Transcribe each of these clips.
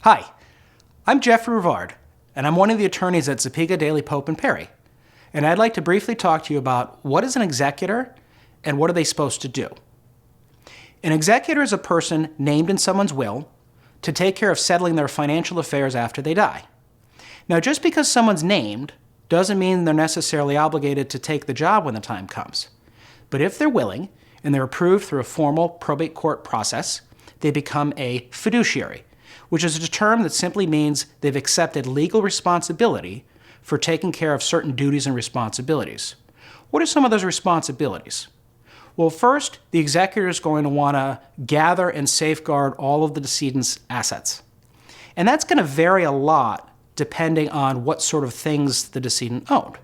Hi, I'm Jeffrey Rivard, and I'm one of the attorneys at Zapega, Daly, Pope & Perry. And I'd like to briefly talk to you about what is an executor and what are they supposed to do. An executor is a person named in someone's will to take care of settling their financial affairs after they die. Now, just because someone's named doesn't mean they're necessarily obligated to take the job when the time comes. But if they're willing and they're approved through a formal probate court process, they become a fiduciary, which is a term that simply means they've accepted legal responsibility for taking care of certain duties and responsibilities. What are some of those responsibilities? Well, first, the executor is going to want to gather and safeguard all of the decedent's assets. And that's going to vary a lot depending on what sort of things the decedent owned.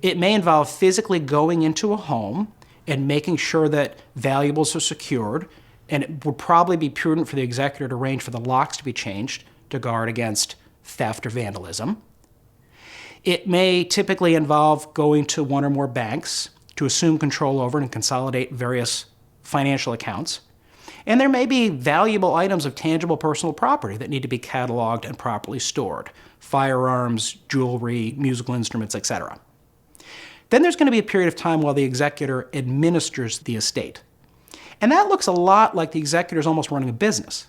It may involve physically going into a home and making sure that valuables are secured, and it would probably be prudent for the executor to arrange for the locks to be changed to guard against theft or vandalism. It may typically involve going to one or more banks to assume control over and consolidate various financial accounts. And there may be valuable items of tangible personal property that need to be cataloged and properly stored: firearms, jewelry, musical instruments, etc. Then there's going to be a period of time while the executor administers the estate. And that looks a lot like the executor is almost running a business.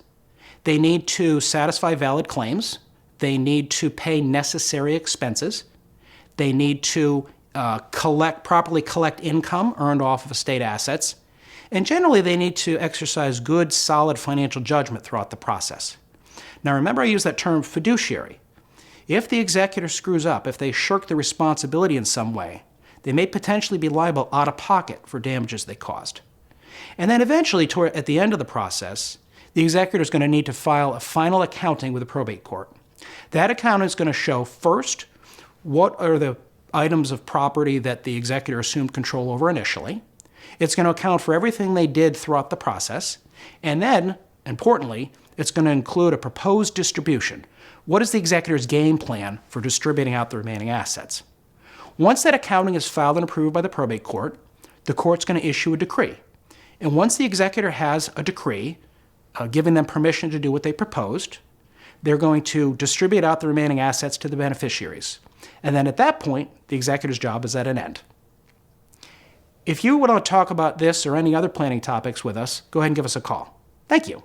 They need to satisfy valid claims. They need to pay necessary expenses. They need to properly collect income earned off of estate assets. And generally, they need to exercise good, solid financial judgment throughout the process. Now, remember I use that term fiduciary. If the executor screws up, if they shirk the responsibility in some way, they may potentially be liable out of pocket for damages they caused. And then eventually, at the end of the process, the executor is going to need to file a final accounting with the probate court. That accounting is going to show first what are the items of property that the executor assumed control over initially. It's going to account for everything they did throughout the process. And then, importantly, it's going to include a proposed distribution. What is the executor's game plan for distributing out the remaining assets? Once that accounting is filed and approved by the probate court, the court's going to issue a decree. And once the executor has a decree giving them permission to do what they proposed, they're going to distribute out the remaining assets to the beneficiaries. And then at that point, the executor's job is at an end. If you want to talk about this or any other planning topics with us, go ahead and give us a call. Thank you.